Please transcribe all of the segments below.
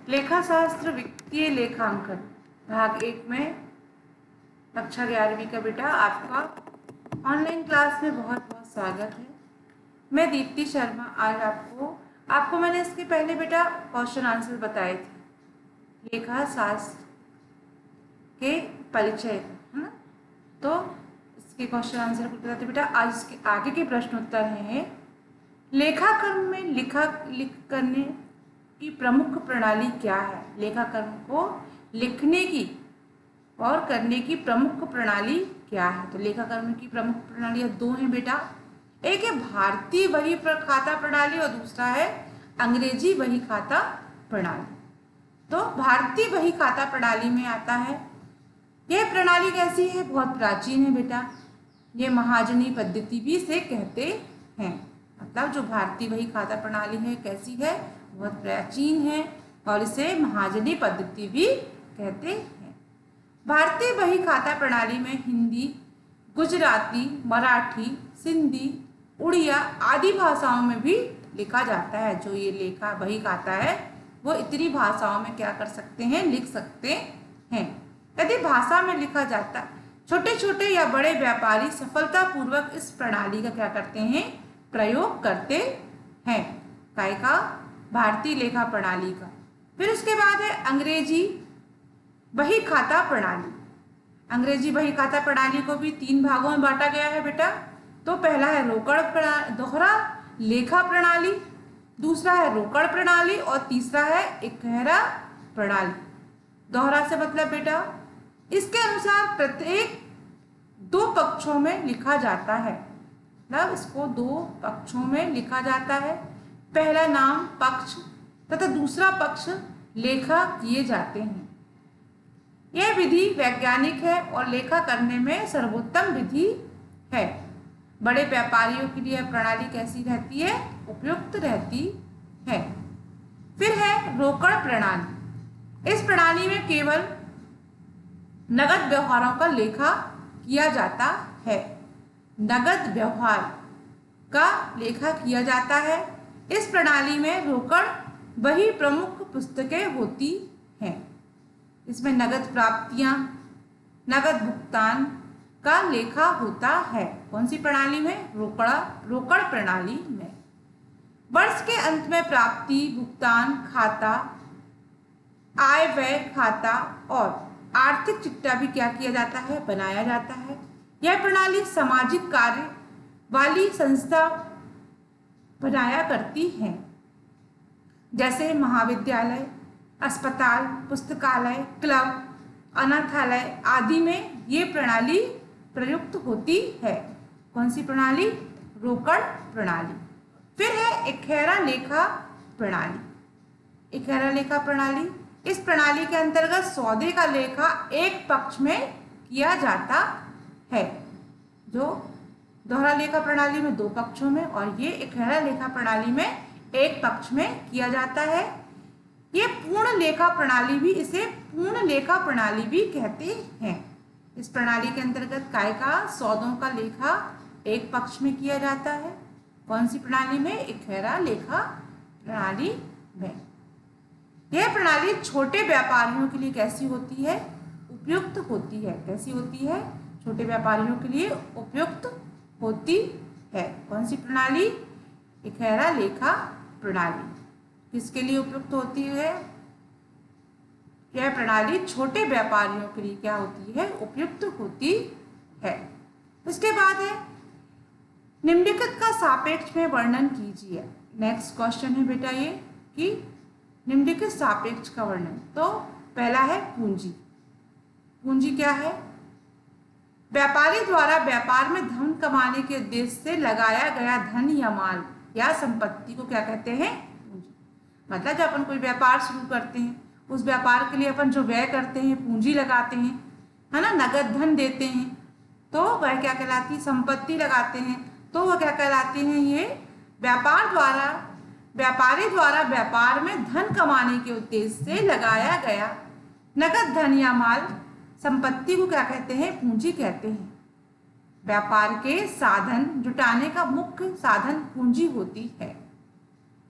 लेखा शास्त्र वित्तीय लेखांकन भाग 1 में कक्षा 11वीं का बेटा आपका ऑनलाइन क्लास में बहुत बहुत स्वागत है। मैं दीप्ति शर्मा। आज आपको मैंने इसके पहले बेटा क्वेश्चन आंसर बताए थे लेखा शास्त्र के परिचय का, है ना। तो इसके क्वेश्चन आंसर को बताते बेटा। आज इसके आगे के प्रश्न उत्तर हैं लेखाकर्म में लिख करने की प्रमुख प्रणाली क्या है। लेखाकर्म को लिखने की और करने की प्रमुख प्रणाली क्या है। तो लेखाकर्म की प्रमुख प्रणालियां दो हैं बेटा। एक है भारतीय बही खाता प्रणाली और दूसरा है अंग्रेजी बही खाता प्रणाली। तो भारतीय बही खाता प्रणाली में आता है, यह प्रणाली कैसी है, बहुत प्राचीन है बेटा। ये महाजनी पद्धति भी इसे कहते हैं। मतलब जो भारतीय बही खाता प्रणाली है कैसी है, बहुत प्राचीन है और इसे महाजनी पद्धति भी कहते हैं। भारतीय बही खाता प्रणाली में हिंदी, गुजराती, मराठी, सिंधी, उड़िया आदि भाषाओं में भी लिखा जाता है। जो ये लेखा बही खाता है वो इतनी भाषाओं में क्या कर सकते हैं, लिख सकते हैं। यदि भाषा में लिखा जाता, छोटे छोटे या बड़े व्यापारी सफलतापूर्वक इस प्रणाली का क्या करते हैं, प्रयोग करते हैं। काय का, भारतीय लेखा प्रणाली का। फिर उसके बाद है अंग्रेजी बही खाता प्रणाली। अंग्रेजी बही खाता प्रणाली को भी 3 भागों में बांटा गया है बेटा। तो पहला है दोहरा लेखा प्रणाली, दूसरा है रोकड़ प्रणाली और तीसरा है इकहरा प्रणाली। दोहरा से मतलब बेटा इसके अनुसार प्रत्येक 2 पक्षों में लिखा जाता है। मतलब इसको 2 पक्षों में लिखा जाता है। पहला नाम पक्ष तथा दूसरा पक्ष लेखा किए जाते हैं। यह विधि वैज्ञानिक है और लेखा करने में सर्वोत्तम विधि है। बड़े व्यापारियों के लिए प्रणाली कैसी रहती है, उपयुक्त रहती है। फिर है रोकड़ प्रणाली। इस प्रणाली में केवल नगद व्यवहारों का लेखा किया जाता है। नगद व्यवहार का लेखा किया जाता है। इस प्रणाली में रोकड़ बही प्रमुख पुस्तकें होती हैं। इसमें नगद प्राप्तियां, नगद भुगतान का लेखा होता है। कौन सी प्रणाली में, रोकड़ प्रणाली में। वर्ष के अंत में प्राप्ति भुगतान खाता, आय व्यय खाता और आर्थिक चिट्ठा भी क्या किया जाता है, बनाया जाता है। यह प्रणाली सामाजिक कार्य वाली संस्था बनाया करती है, जैसे महाविद्यालय, अस्पताल, पुस्तकालय, क्लब, अनाथालय आदि में ये प्रणाली प्रयुक्त होती है। कौन सी प्रणाली, रोकड़ प्रणाली। फिर है इकहरा लेखा प्रणाली। इकहरा लेखा प्रणाली, इस प्रणाली के अंतर्गत सौदे का लेखा एक पक्ष में किया जाता है। जो दोहरा लेखा प्रणाली में 2 पक्षों में और ये इकहरा लेखा प्रणाली में एक पक्ष में किया जाता है। ये पूर्ण लेखा प्रणाली भी, इसे पूर्ण लेखा प्रणाली भी कहते हैं। इस प्रणाली के अंतर्गत काय का, सौदों का लेखा एक पक्ष में किया जाता है। कौन सी प्रणाली में, इकहरा लेखा प्रणाली में। यह प्रणाली छोटे व्यापारियों के लिए कैसी होती है, उपयुक्त होती है। कैसी होती है, छोटे व्यापारियों के लिए उपयुक्त होती है। कौन सी प्रणाली, इकहरा लेखा प्रणाली। किसके लिए उपयुक्त होती है, यह प्रणाली छोटे व्यापारियों के लिए क्या होती है, उपयुक्त होती है। उसके बाद है निम्नलिखित का सापेक्ष में वर्णन कीजिए। नेक्स्ट क्वेश्चन है बेटा ये कि निम्नलिखित सापेक्ष का वर्णन। तो पहला है पूंजी। पूंजी क्या है, व्यापारी द्वारा व्यापार में धन कमाने के उद्देश्य से लगाया गया धन या माल या संपत्ति को क्या कहते हैं, पूंजी। मतलब जब अपन कोई व्यापार शुरू करते हैं, उस व्यापार के लिए अपन जो व्यय करते हैं, पूंजी लगाते हैं, है ना, नगद धन देते हैं, तो वह क्या कहलाती है, संपत्ति लगाते हैं, तो वह क्या कहलाती हैं, ये व्यापारी द्वारा व्यापार में धन कमाने के उद्देश्य से लगाया गया नगद धन या माल संपत्ति को क्या कहते हैं, पूंजी कहते हैं। व्यापार के साधन जुटाने का मुख्य साधन पूंजी होती है।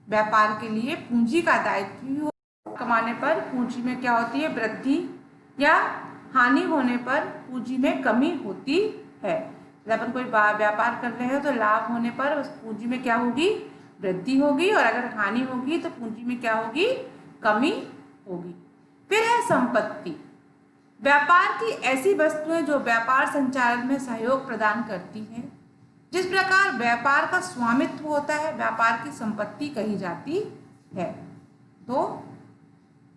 व्यापार के लिए पूंजी का दायित्व कमाने पर पूंजी में क्या होती है, वृद्धि, या हानि होने पर पूंजी में कमी होती है। जब अपन कोई व्यापार कर रहे हो तो लाभ होने पर उस पूंजी में क्या होगी, वृद्धि होगी, और अगर हानि होगी तो पूंजी में क्या होगी, कमी होगी। फिर है संपत्ति। व्यापार की ऐसी वस्तुएं जो व्यापार संचालन में सहयोग प्रदान करती हैं। जिस प्रकार व्यापार का स्वामित्व होता है, व्यापार की संपत्ति कही जाती है। तो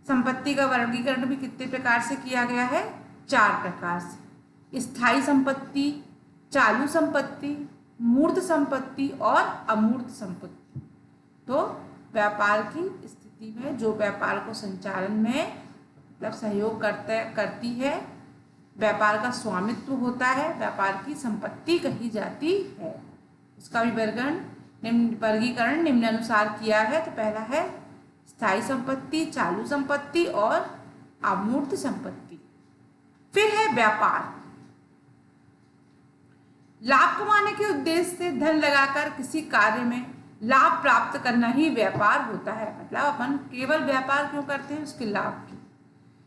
संपत्ति का वर्गीकरण भी कितने प्रकार से किया गया है, 4 प्रकार से। स्थायी संपत्ति, चालू संपत्ति, मूर्त संपत्ति और अमूर्त संपत्ति। तो व्यापार की स्थिति में जो व्यापार को संचालन में मतलब सहयोग करती है, व्यापार का स्वामित्व होता है, व्यापार की संपत्ति कही जाती है। उसका भी वर्गीकरण निम्नानुसार किया है। तो पहला है स्थायी संपत्ति, चालू संपत्ति और अमूर्त संपत्ति। फिर है व्यापार। लाभ कमाने के उद्देश्य से धन लगाकर किसी कार्य में लाभ प्राप्त करना ही व्यापार होता है। मतलब अपन केवल व्यापार क्यों करते हैं, उसके लाभ की।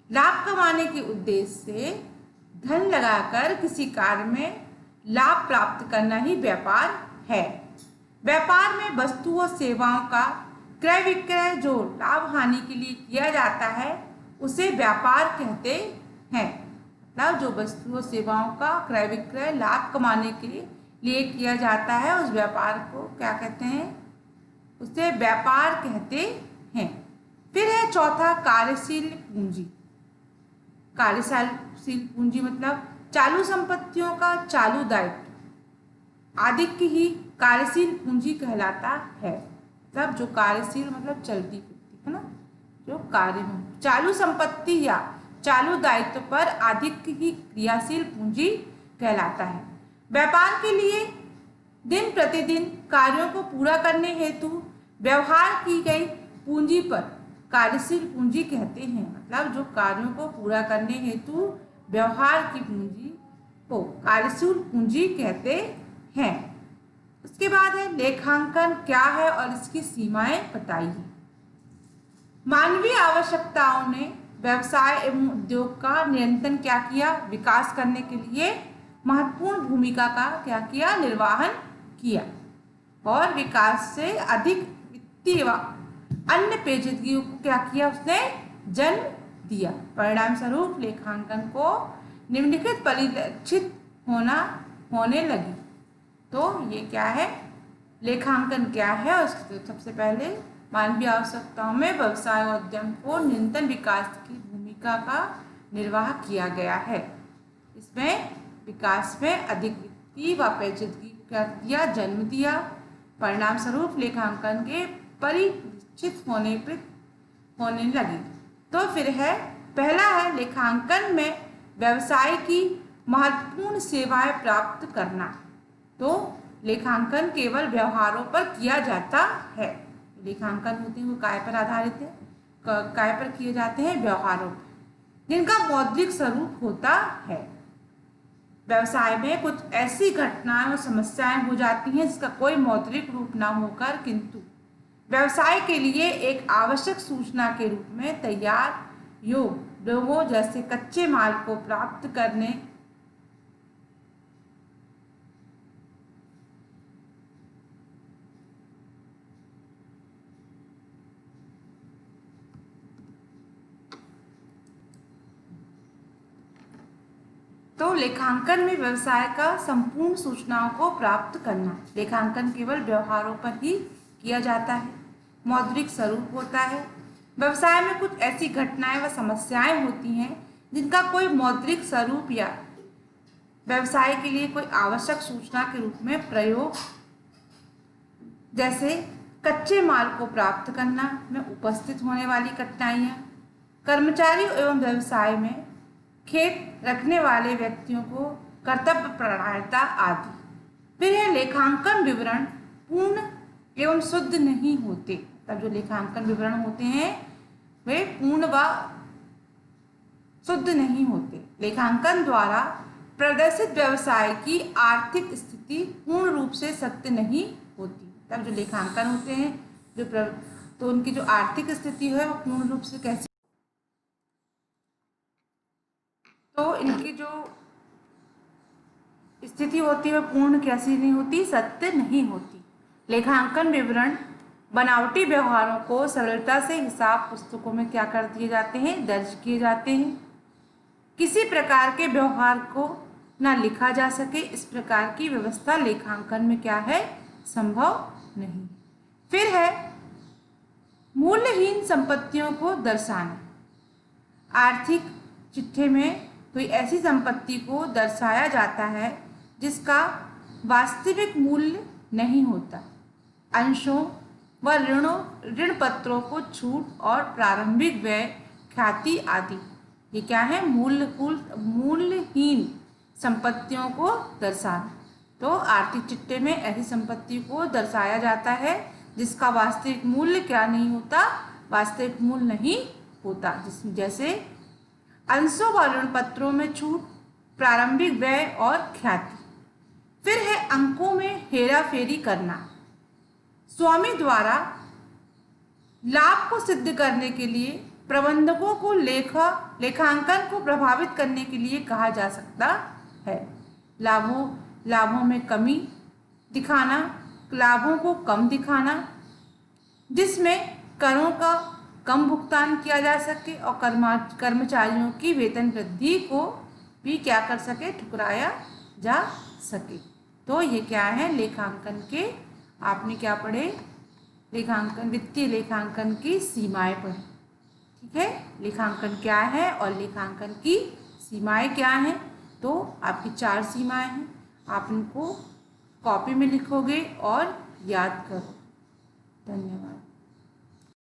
लाभ कमाने के उद्देश्य से धन लगाकर किसी कार्य में लाभ प्राप्त करना ही व्यापार है। व्यापार में वस्तु और सेवाओं का क्रय विक्रय जो लाभ हानि के लिए किया जाता है उसे व्यापार कहते हैं। मतलब जो वस्तु और सेवाओं का क्रय विक्रय लाभ कमाने के लिए किया जाता है, उस व्यापार को क्या कहते हैं, उसे व्यापार कहते हैं। फिर है चौथा कार्यशील पूंजी। कार्यशील पूंजी मतलब चालू संपत्तियों का चालू दायित्व आदि की ही कार्यशील पूंजी कहलाता है। मतलब जो कार्यशील मतलब चलती फिरती है ना, जो कार्य में चालू संपत्ति या चालू दायित्व पर अधिक ही क्रियाशील पूंजी कहलाता है। व्यापार के लिए दिन प्रतिदिन कार्यों को पूरा करने हेतु व्यवहार की गई पूंजी पर कार्यशील पूंजी कहते हैं। मतलब जो कार्यों को पूरा करने हेतु व्यवहार की पूंजी को कार्यशील पूंजी कहते हैं। उसके बाद है लेखांकन क्या है और इसकी सीमाएं बताइए। मानवीय आवश्यकताओं ने व्यवसाय एवं उद्योग का निरंतर क्या किया, विकास करने के लिए महत्वपूर्ण भूमिका का क्या किया, निर्वहन किया, और विकास से अधिक वित्तीय व अन्य पेचीदगियों को क्या किया, उसने जन्म दिया। परिणाम स्वरूप लेखांकन को निम्नलिखित परिलक्षित होने लगी। तो ये क्या है, लेखांकन क्या है, और सबसे पहले मानवीय आवश्यकताओं में व्यवसाय और उद्यम को निरंतर विकास की भूमिका का निर्वाह किया गया है। इसमें विकास में अधिक वित्तीय व पेचीदगी को क्या दिया, जन्म दिया। परिणाम स्वरूप लेखांकन के परिलक्षित होने लगी। तो फिर है पहला है लेखांकन में व्यवसाय की महत्वपूर्ण सेवाएं प्राप्त करना। तो लेखांकन केवल व्यवहारों पर किया जाता है। लेखांकन होते हैं वो काय पर आधारित है, काय पर किए जाते हैं, व्यवहारों पर, जिनका मौद्रिक स्वरूप होता है। व्यवसाय में कुछ ऐसी घटनाएं और समस्याएं हो जाती हैं जिसका कोई मौद्रिक रूप ना होकर किंतु व्यवसाय के लिए एक आवश्यक सूचना के रूप में तैयार लोगों जैसे कच्चे माल को प्राप्त करने तो लेखांकन में व्यवसाय का संपूर्ण सूचनाओं को प्राप्त करना। लेखांकन केवल व्यवहारों पर ही किया जाता है, मौद्रिक स्वरूप होता है। व्यवसाय में कुछ ऐसी घटनाएं व समस्याएं होती हैं जिनका कोई मौद्रिक स्वरूप या व्यवसाय के लिए कोई आवश्यक सूचना के रूप में प्रयोग, जैसे कच्चे माल को प्राप्त करना में उपस्थित होने वाली कठिनाइयाँ, कर्मचारियों एवं व्यवसाय में खेत रखने वाले व्यक्तियों को कर्तव्य परायणता आदि। फिर है लेखांकन विवरण पूर्ण एवं शुद्ध नहीं होते। तब जो लेखांकन विवरण होते हैं वे पूर्ण व शुद्ध नहीं होते। लेखांकन द्वारा प्रदर्शित व्यवसाय की आर्थिक स्थिति पूर्ण रूप से सत्य नहीं होती। तब जो लेखांकन होते हैं, जो तो उनकी जो आर्थिक स्थिति है वो पूर्ण रूप से कैसी, तो इनकी जो स्थिति होती है वह पूर्ण कैसी नहीं होती, सत्य नहीं होती। लेखांकन विवरण बनावटी व्यवहारों को सरलता से हिसाब पुस्तकों में क्या कर दिए जाते हैं, दर्ज किए जाते हैं। किसी प्रकार के व्यवहार को ना लिखा जा सके, इस प्रकार की व्यवस्था लेखांकन में क्या है, संभव नहीं। फिर है मूल्यहीन संपत्तियों को दर्शाना। आर्थिक चिट्ठे में कोई ऐसी संपत्ति को दर्शाया जाता है जिसका वास्तविक मूल्य नहीं होता। अंशों व ऋण पत्रों को छूट और प्रारंभिक व्यय, ख्याति आदि, ये क्या है, मूल्यहीन संपत्तियों को दर्शाना। तो आर्थिक चिट्ठे में ऐसी संपत्ति को दर्शाया जाता है जिसका वास्तविक मूल्य क्या नहीं होता, वास्तविक मूल्य नहीं होता। जैसे अंशों व ऋण पत्रों में छूट, प्रारंभिक व्यय और ख्याति। फिर है अंकों में हेरा फेरी करना। स्वामी द्वारा लाभ को सिद्ध करने के लिए प्रबंधकों को लेखांकन को प्रभावित करने के लिए कहा जा सकता है। लाभों में कमी दिखाना, लाभों को कम दिखाना, जिसमें करों का कम भुगतान किया जा सके और कर्मचारियों की वेतन वृद्धि को भी क्या कर सके, ठुकराया जा सके। तो ये क्या है, लेखांकन के, आपने क्या पढ़े, लेखांकन, वित्तीय लेखांकन की सीमाएं पढ़ी। ठीक है, लेखांकन क्या है और लेखांकन की सीमाएं क्या हैं। तो आपकी 4 सीमाएं हैं, आप इनको कॉपी में लिखोगे और याद करो। धन्यवाद।